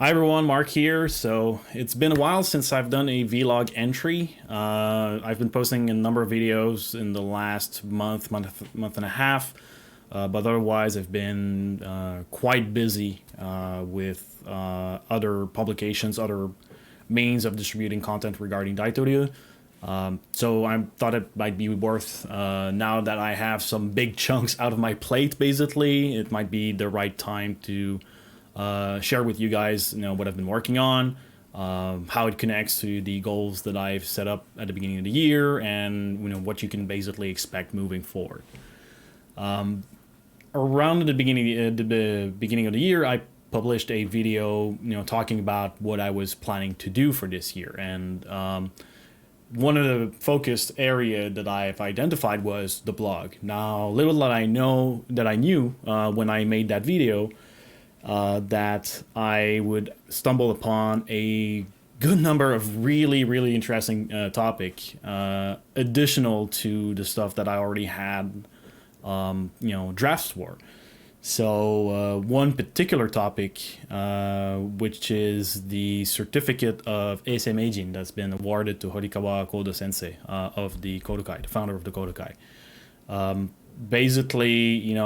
Hi everyone, Mark here. So it's been a while since I've done a vlog entry. I've been posting a number of videos in the last month and a half, but otherwise I've been quite busy with other publications, other means of distributing content regarding Daito-ryu. So I thought it might be worth, now that I have some big chunks out of my plate, basically, it might be the right time to share with you guys, what I've been working on, how it connects to the goals that I've set up at the beginning of the year, and what you can basically expect moving forward. Around the beginning of the year, I published a video, talking about what I was planning to do for this year, and one of the focused area that I've identified was the blog. Now, little that I knew when I made that video, that I would stumble upon a good number of really interesting topic, additional to the stuff that I already had, drafts for. So one particular topic, which is the certificate of Eisei Meijin that's been awarded to Horikawa Kodo Sensei of the Kodokai, the founder of the Kodokai. Basically,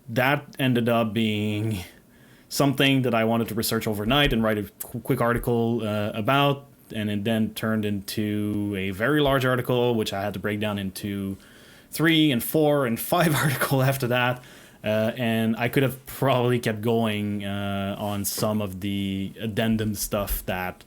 that ended up being something that I wanted to research overnight and write a quick article about, and it then turned into a very large article, which I had to break down into 3 and 4 and 5 articles after that. And I could have probably kept going on some of the addendum stuff that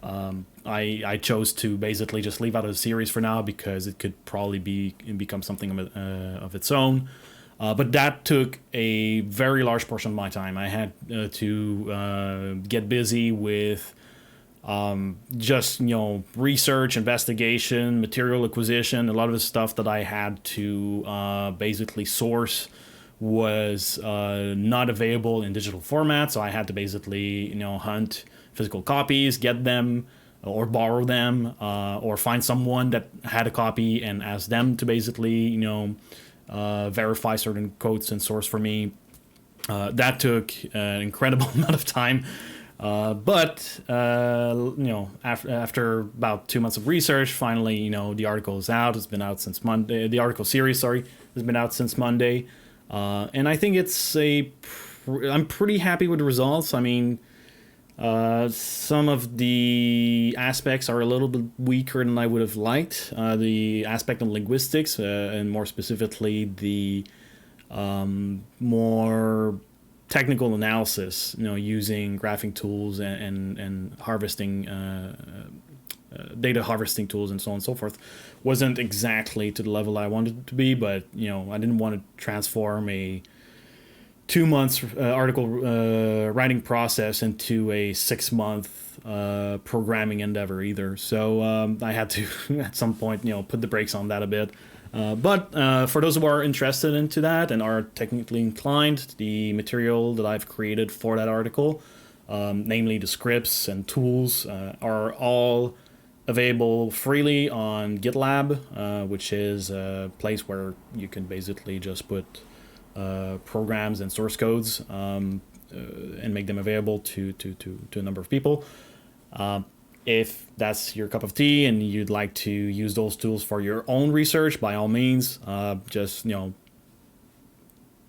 I chose to basically just leave out of the series for now, because it could probably become something of its own. But that took a very large portion of my time. I had to get busy with just research, investigation, material acquisition. A lot of the stuff that I had to basically source was not available in digital format, so I had to basically hunt physical copies, get them, or borrow them, or find someone that had a copy and ask them to basically verify certain quotes and source for me. That took an incredible amount of time. But after about 2 months of research, finally, the article is out. It's been out since Monday. The article series, sorry, has been out since Monday. And I think I'm pretty happy with the results. I mean, some of the aspects are a little bit weaker than I would have liked. The aspect of linguistics, and more specifically the more technical analysis, using graphing tools and harvesting, data harvesting tools and so on and so forth, wasn't exactly to the level I wanted it to be. But I didn't want to transform a 2 months article writing process into a 6 month programming endeavor either. So I had to at some point put the brakes on that a bit. But for those who are interested into that and are technically inclined, the material that I've created for that article, namely the scripts and tools, are all available freely on GitLab, which is a place where you can basically just put programs and source codes, and make them available to a number of people. If that's your cup of tea and you'd like to use those tools for your own research, by all means, just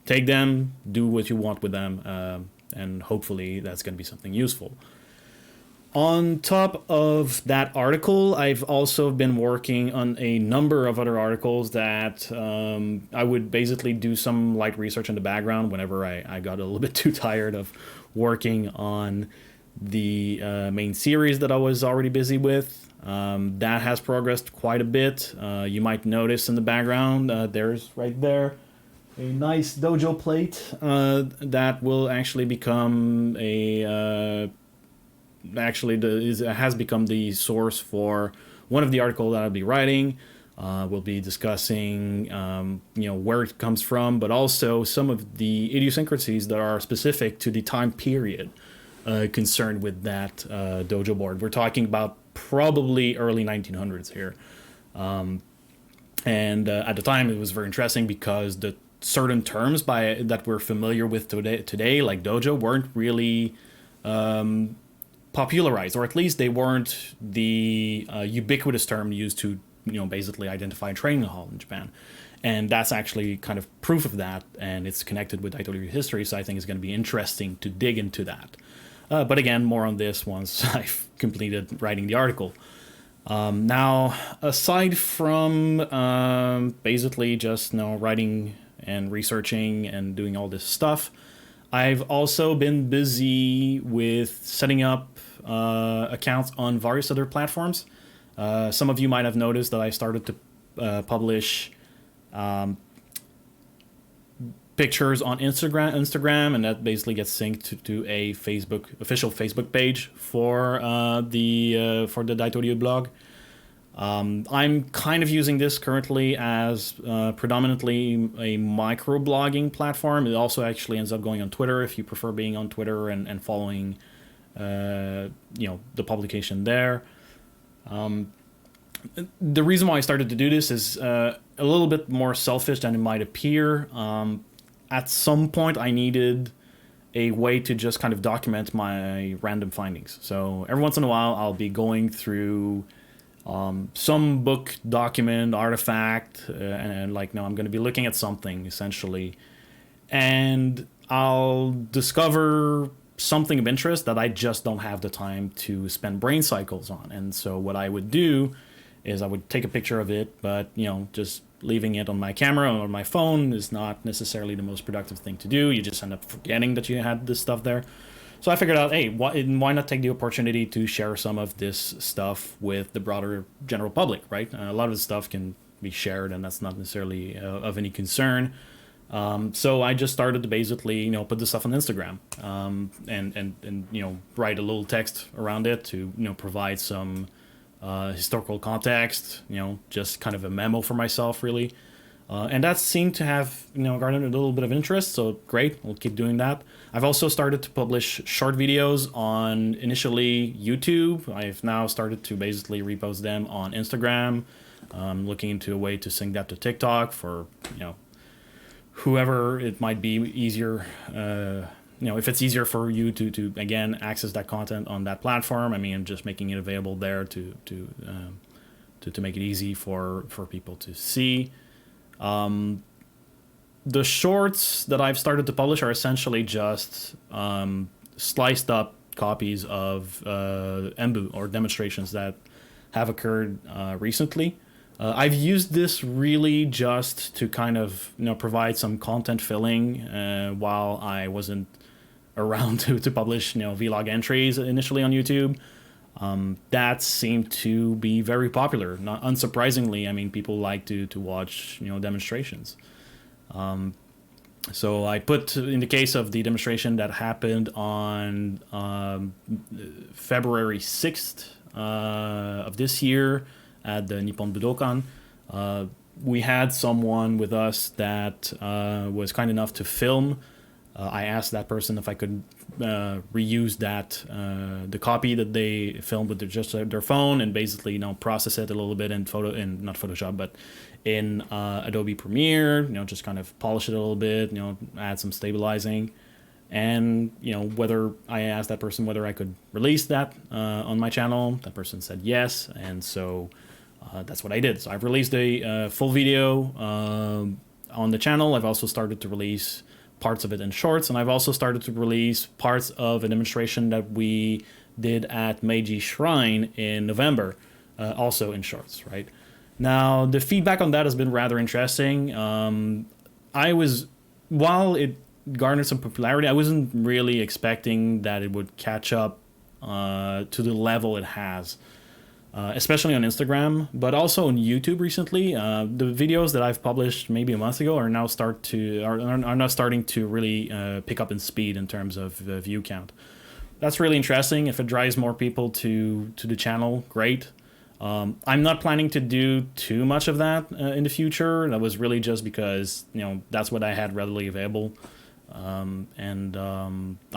take them, do what you want with them, and hopefully that's going to be something useful. On top of that article, I've also been working on a number of other articles that I would basically do some light research in the background whenever I got a little bit too tired of working on the main series that I was already busy with. That has progressed quite a bit. You might notice in the background, there's right there a nice dojo plate that will actually become has become the source for one of the articles that I'll be writing. We'll be discussing, where it comes from, but also some of the idiosyncrasies that are specific to the time period concerned with that dojo board. We're talking about probably early 1900s here. And at the time, it was very interesting because the certain terms that we're familiar with today, like dojo, weren't really popularized, or at least they weren't the ubiquitous term used to, basically identify a training hall in Japan. And that's actually kind of proof of that, and it's connected with Daito-ryu history, so I think it's going to be interesting to dig into that. But again, more on this once I've completed writing the article. Now, aside from basically just writing and researching and doing all this stuff, I've also been busy with setting up accounts on various other platforms. Some of you might have noticed that I started to publish pictures on Instagram, and that basically gets synced to a official Facebook page for the Daito-ryu blog. I'm kind of using this currently as predominantly a microblogging platform. It also actually ends up going on Twitter if you prefer being on Twitter and following the publication there. The reason why I started to do this is a little bit more selfish than it might appear. At some point, I needed a way to just kind of document my random findings. So every once in a while, I'll be going through some book, document, artifact, and I'm going to be looking at something, essentially. And I'll discover something of interest that I just don't have the time to spend brain cycles on. And so what I would do is I would take a picture of it, but, just leaving it on my camera or on my phone is not necessarily the most productive thing to do. You just end up forgetting that you had this stuff there. So I figured out, hey, why not take the opportunity to share some of this stuff with the broader general public, right? A lot of the stuff can be shared, and that's not necessarily of any concern. So I just started to basically, put this stuff on Instagram, and write a little text around it to, provide some historical context, just kind of a memo for myself, really. And that seemed to have, garnered a little bit of interest, so great, we'll keep doing that. I've also started to publish short videos on, initially, YouTube. I've now started to basically repost them on Instagram. Looking into a way to sync that to TikTok for, whoever it might be easier, if it's easier for you to again access that content on that platform. I mean, just making it available there to make it easy for people to see. The shorts that I've started to publish are essentially just sliced up copies of embu, or demonstrations that have occurred recently. I've used this really just to kind of provide some content filling while I wasn't around to publish vlog entries initially on YouTube. That seemed to be very popular. Not unsurprisingly, I mean, people like to watch demonstrations. So I put, in the case of the demonstration that happened on February 6th of this year at the Nippon Budokan, we had someone with us that was kind enough to film. I asked that person if I could reuse that the copy that they filmed with their phone, and basically process it a little bit in not Photoshop, but in Adobe Premiere, just kind of polish it a little bit, add some stabilizing, and whether I asked that person whether I could release that on my channel. That person said yes, and so that's what I did. So I've released a full video on the channel. I've also started to release parts of it in shorts, and I've also started to release parts of a demonstration that we did at Meiji Shrine in November, also in shorts, right? Now, the feedback on that has been rather interesting. While it garnered some popularity, I wasn't really expecting that it would catch up to the level it has. Especially on Instagram, but also on YouTube recently. The videos that I've published maybe a month ago are now starting to really pick up in speed in terms of view count. That's really interesting. If it drives more people to the channel, great. I'm not planning to do too much of that in the future. That was really just because that's what I had readily available. I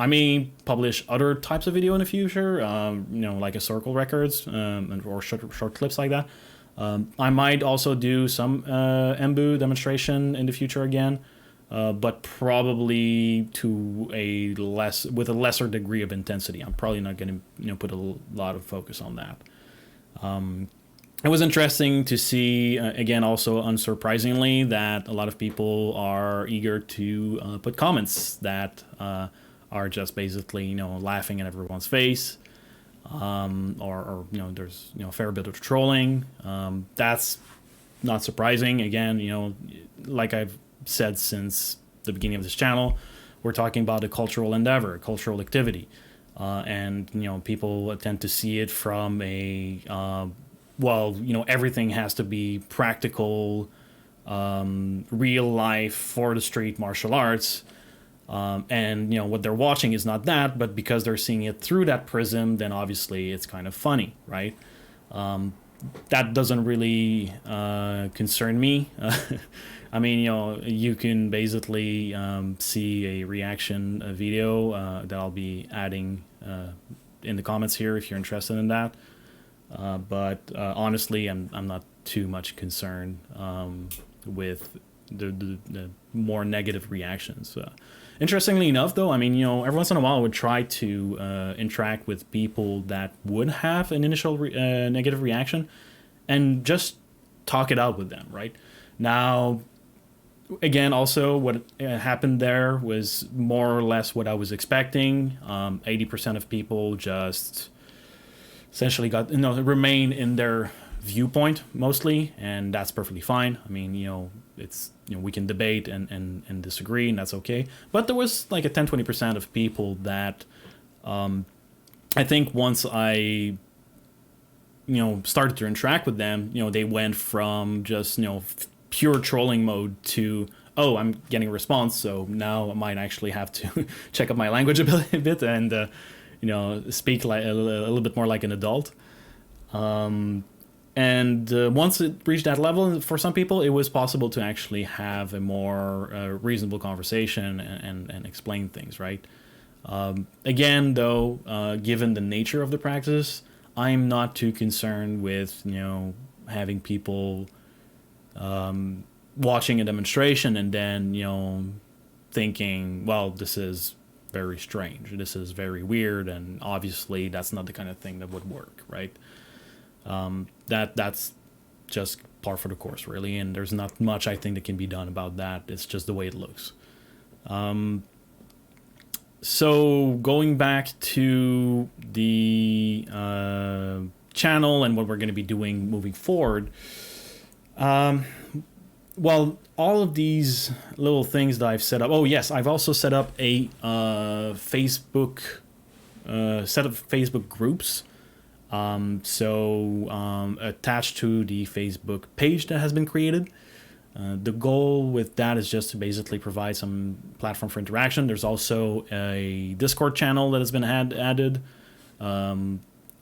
may publish other types of video in the future, like historical records or short clips like that. I might also do some embu demonstration in the future again. but probably to a with a lesser degree of intensity. I'm probably not going to put a lot of focus on that. It was interesting to see, again, also unsurprisingly, that a lot of people are eager to put comments that are just basically, laughing in everyone's face, or there's a fair bit of trolling. That's not surprising. Again, like I've said since the beginning of this channel, we're talking about a cultural endeavor, a cultural activity, and people tend to see it from a everything has to be practical, real life, for the street martial arts. And what they're watching is not that, but because they're seeing it through that prism, then obviously it's kind of funny, right? That doesn't really concern me. I mean, you can basically see a reaction video that I'll be adding in the comments here if you're interested in that. But honestly, I'm not too much concerned with the more negative reactions. Interestingly enough, though, I mean, every once in a while I would try to interact with people that would have an initial negative reaction and just talk it out with them, right? Now, again, also what happened there was more or less what I was expecting. 80% of people just essentially remain in their viewpoint mostly, and that's perfectly fine. I mean, it's we can debate and disagree, and that's okay. But there was like a 10-20% of people that I think once I started to interact with them, they went from just pure trolling mode to, oh, I'm getting a response, so now I might actually have to check up my language a bit and speak like a little bit more like an adult. And once it reached that level, for some people, it was possible to actually have a more reasonable conversation and explain things, right? Again, though, given the nature of the practice, I'm not too concerned with, having people watching a demonstration and then, thinking, well, this is very strange, this is very weird, and obviously that's not the kind of thing that would work, right? That's just par for the course, really, and there's not much I think that can be done about that. It's just the way it looks. So going back to the channel and what we're going to be doing moving forward, well, all of these little things that I've set up. Oh yes, I've also set up a Facebook set of Facebook groups. Attached to the Facebook page that has been created. The goal with that is just to basically provide some platform for interaction. There's also a Discord channel that has been added.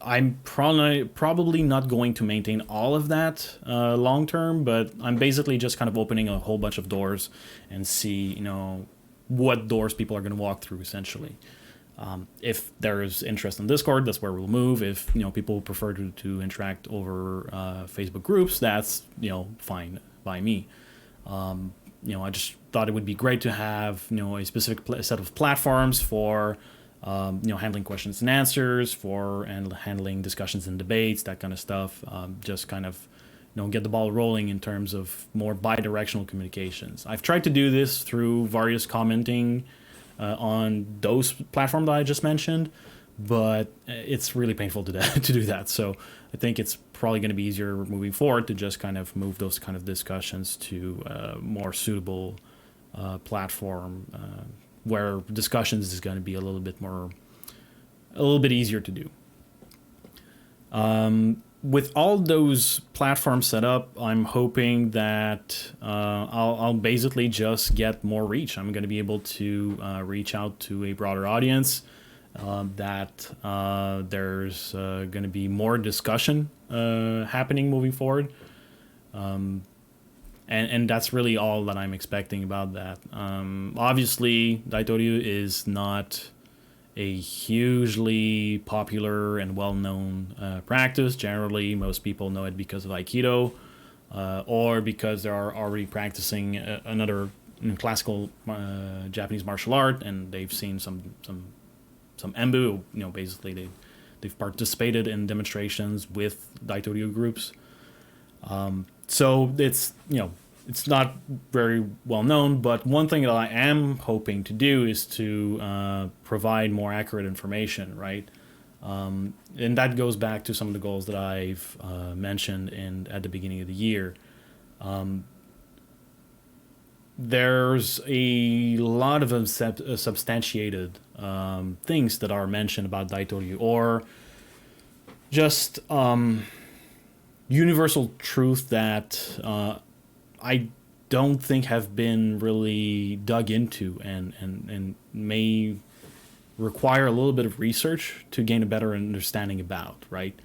I'm probably not going to maintain all of that long term, but I'm basically just kind of opening a whole bunch of doors and see, what doors people are going to walk through, essentially. If there's interest in Discord, that's where we'll move. If people prefer to interact over Facebook groups, that's fine by me. I just thought it would be great to have a specific set of platforms for handling questions and answers, and handling discussions and debates, that kind of stuff. Just kind of get the ball rolling in terms of more bi-directional communications. I've tried to do this through various commenting on those platforms that I just mentioned, but it's really painful to do that. So I think it's probably going to be easier moving forward to just kind of move those kind of discussions to a more suitable platform where discussions is going to be a little bit easier to do. With all those platforms set up, I'm hoping that I'll basically just get more reach. I'm going to be able to reach out to a broader audience, that there's going to be more discussion happening moving forward. And that's really all that I'm expecting about that. Obviously, Daito-ryu is not a hugely popular and well-known practice. Generally, most people know it because of Aikido, or because they are already practicing another classical Japanese martial art, and they've seen some embu. Basically they've participated in demonstrations with Daito-ryu groups. So it's not very well known, but one thing that I am hoping to do is to provide more accurate information, right? And that goes back to some of the goals that I've mentioned at the beginning of the year. There's a lot of substantiated things that are mentioned about Daito-ryu, or just universal truth that I don't think have been really dug into, and may require a little bit of research to gain a better understanding about, right?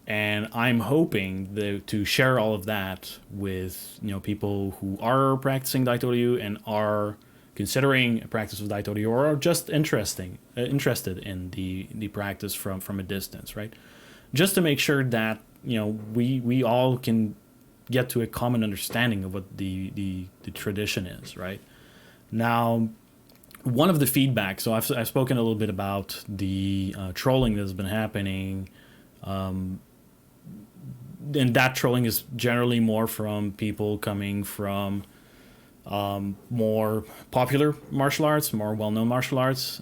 And I'm hoping to share all of that with people who are practicing Daito-ryu and are considering a practice of Daito-ryu, or are just interested in the practice from a distance, right? Just to make sure that we all can get to a common understanding of what the tradition is, right? Now, one of the feedback, so I've spoken a little bit about the trolling that has been happening, and that trolling is generally more from people coming from more popular martial arts, more well-known martial arts.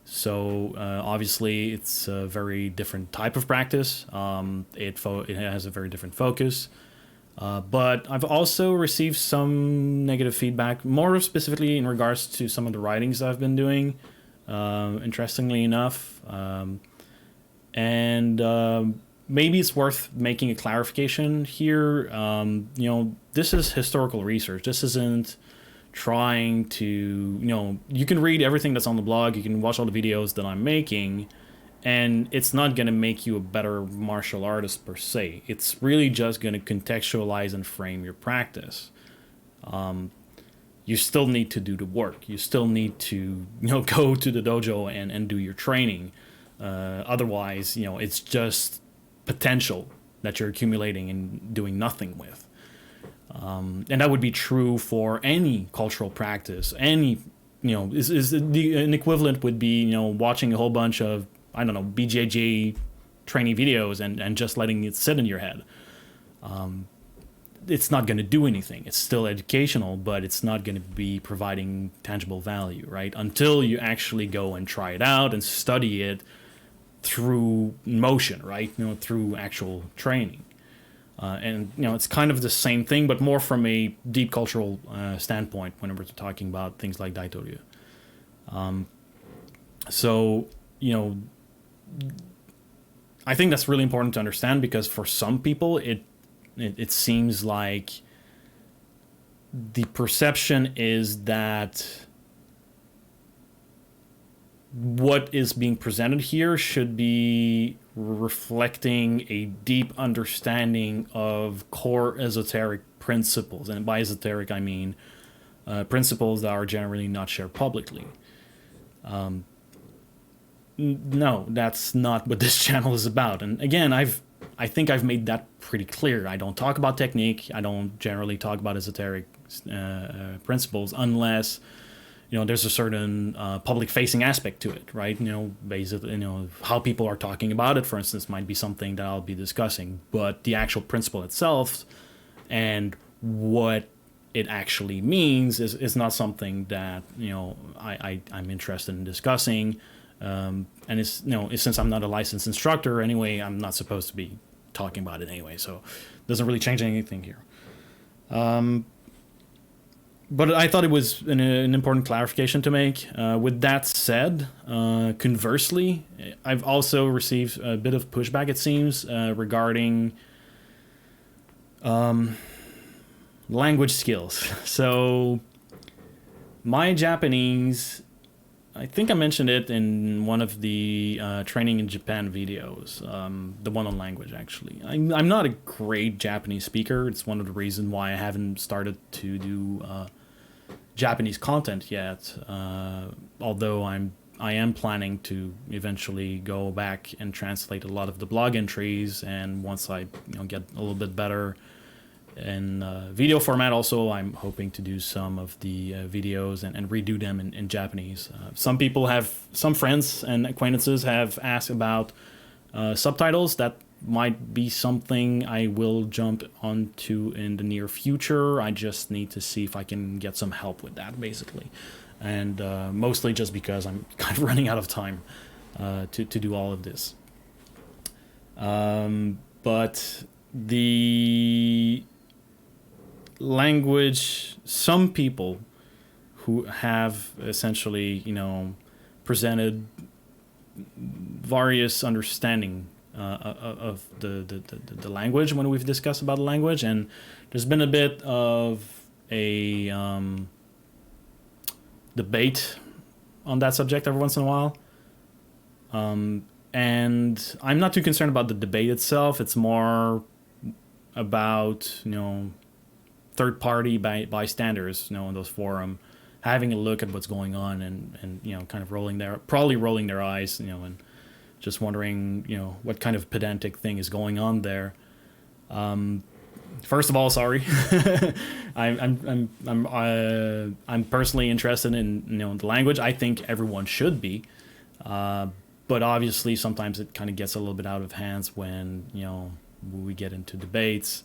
So obviously it's a very different type of practice. It has a very different focus. But I've also received some negative feedback, more specifically in regards to some of the writings I've been doing, interestingly enough. And maybe it's worth making a clarification here. This is historical research. This isn't trying to, you can read everything that's on the blog, you can watch all the videos that I'm making, and it's not going to make you a better martial artist per se. It's really just going to contextualize and frame your practice. You still need to do the work. You still need to, go to the dojo and do your training. Otherwise, it's just potential that you're accumulating and doing nothing with. And that would be true for any cultural practice. Any, an equivalent would be, watching a whole bunch of, I don't know, BJJ training videos and just letting it sit in your head. It's not going to do anything. It's still educational, but it's not going to be providing tangible value, right? Until you actually go and try it out and study it through motion, right? Through actual training. And it's kind of the same thing, but more from a deep cultural standpoint whenever we're talking about things like Daito-ryu. So I think that's really important to understand, because for some people it seems like the perception is that what is being presented here should be reflecting a deep understanding of core esoteric principles. And by esoteric, I mean principles that are generally not shared publicly. No, that's not what this channel is about. And again, I think I've made that pretty clear. I don't talk about technique. I don't generally talk about esoteric principles unless there's a certain public-facing aspect to it, right? Basically, how people are talking about it, for instance, might be something that I'll be discussing. But the actual principle itself and what it actually means is not something that I'm interested in discussing. And it's since I'm not a licensed instructor anyway, I'm not supposed to be talking about it anyway. So it doesn't really change anything here. But I thought it was an important clarification to make. With that said, conversely, I've also received a bit of pushback, it seems, regarding language skills. So my Japanese, I think I mentioned it in one of the training in Japan videos, the one on language, actually. I'm not a great Japanese speaker. It's one of the reasons why I haven't started to do Japanese content yet, although I am planning to eventually go back and translate a lot of the blog entries, and once I get a little bit better in video format. Also, I'm hoping to do some of the videos and redo them in Japanese. Some friends and acquaintances have asked about subtitles. That might be something I will jump onto in the near future. I just need to see if I can get some help with that, basically. And mostly just because I'm kind of running out of time to do all of this. But the language, some people who have essentially, presented various understanding of the language when we've discussed about the language, and there's been a bit of a debate on that subject every once in a while. And I'm not too concerned about the debate itself. It's more about, third-party bystanders, in those forums, having a look at what's going on and kind of probably rolling their eyes, and just wondering, what kind of pedantic thing is going on there. First of all, sorry. I'm personally interested in the language. I think everyone should be, but obviously sometimes it kind of gets a little bit out of hands when we get into debates.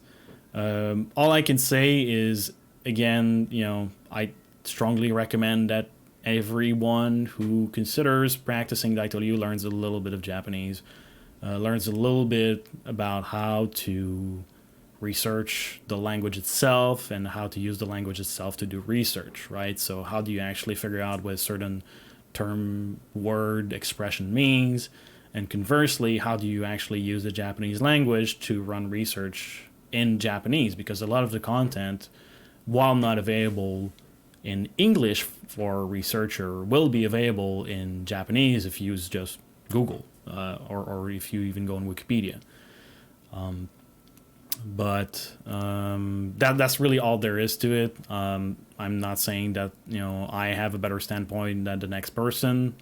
All I can say is, again, I strongly recommend that everyone who considers practicing Daito-ryu learns a little bit of Japanese, learns a little bit about how to research the language itself and how to use the language itself to do research, right? So how do you actually figure out what a certain term, word, expression means? And conversely, how do you actually use the Japanese language to run research in Japanese? Because a lot of the content, while not available in English for a researcher, will be available in Japanese if you use just Google or if you even go on Wikipedia. But that's really all there is to it. I'm not saying that I have a better standpoint than the next person,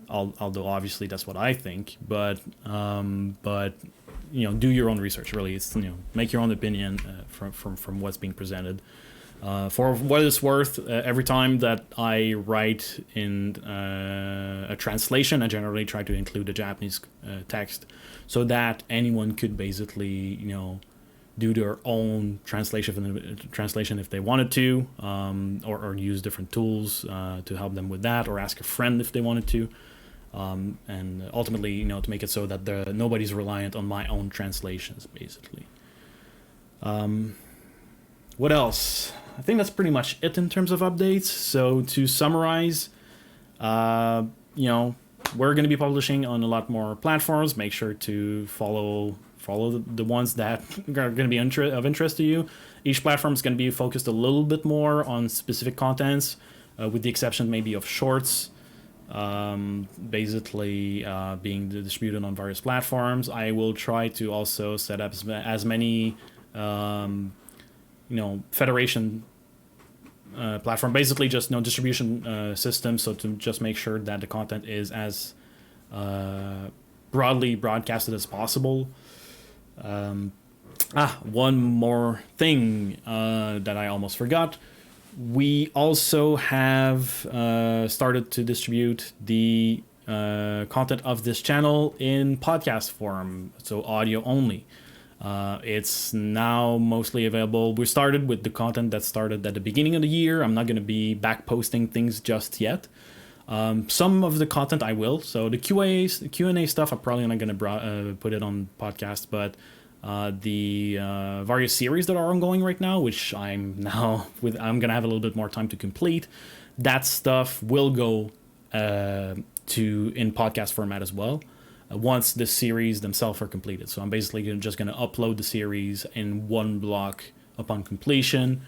although obviously that's what I think. But do your own research. Really, it's make your own opinion from what's being presented. For what it's worth, every time that I write in a translation, I generally try to include a Japanese text so that anyone could basically, do their own translation if they wanted to, or use different tools to help them with that, or ask a friend if they wanted to, and ultimately, to make it so that nobody's reliant on my own translations, basically. What else? I think that's pretty much it in terms of updates. So to summarize, we're going to be publishing on a lot more platforms. Make sure to follow the ones that are going to be of interest to you. Each platform is going to be focused a little bit more on specific contents, with the exception maybe of shorts, basically being distributed on various platforms. I will try to also set up as many federation platform, basically just distribution system, so to just make sure that the content is as broadly broadcasted as possible. One more thing that I almost forgot. We also have started to distribute the content of this channel in podcast form, so audio only. It's now mostly available. We started with the content that started at the beginning of the year. I'm not going to be back posting things just yet. Some of the content I will. So the Q&A stuff, I'm probably not going to put it on podcast, but the various series that are ongoing right now, which I'm going to have a little bit more time to complete, that stuff will go in podcast format as well. Once the series themselves are completed. So I'm basically just going to upload the series in one block upon completion,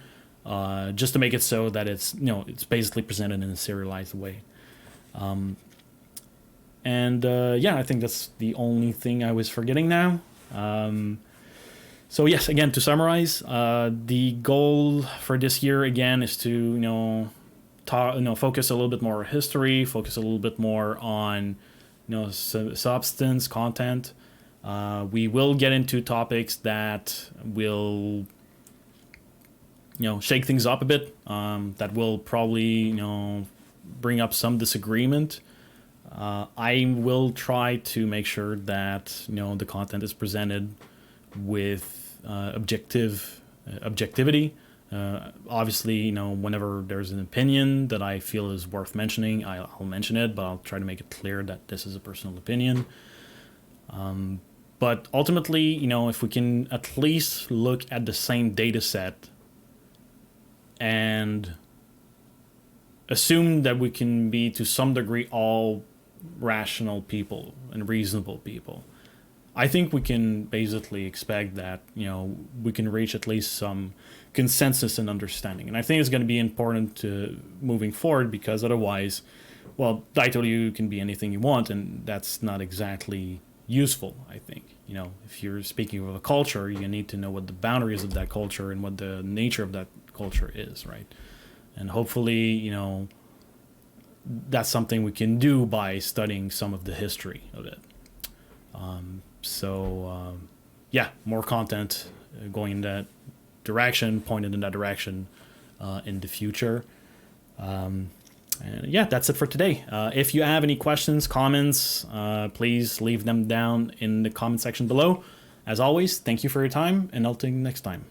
just to make it so that it's basically presented in a serialized way. I think that's the only thing I was forgetting now. So yes, again, to summarize, the goal for this year again is to focus a little bit more on history, focus a little bit more on substance, content, We will get into topics that will, shake things up a bit. That will probably, bring up some disagreement. I will try to make sure that the content is presented with objectivity. Obviously, whenever there's an opinion that I feel is worth mentioning, I'll mention it, but I'll try to make it clear that this is a personal opinion. But ultimately, if we can at least look at the same data set and assume that we can be, to some degree, all rational people and reasonable people, I think we can basically expect that, we can reach at least some consensus and understanding. And I think it's going to be important to moving forward, because otherwise, well, Daito-ryu can be anything you want, and that's not exactly useful, I think. If you're speaking of a culture, you need to know what the boundaries of that culture and what the nature of that culture is, right? And hopefully, that's something we can do by studying some of the history of it. More content going in that direction, pointed in that direction in the future. That's it for today. If you have any questions, comments, please leave them down in the comment section below. As always, thank you for your time, and I'll see you next time.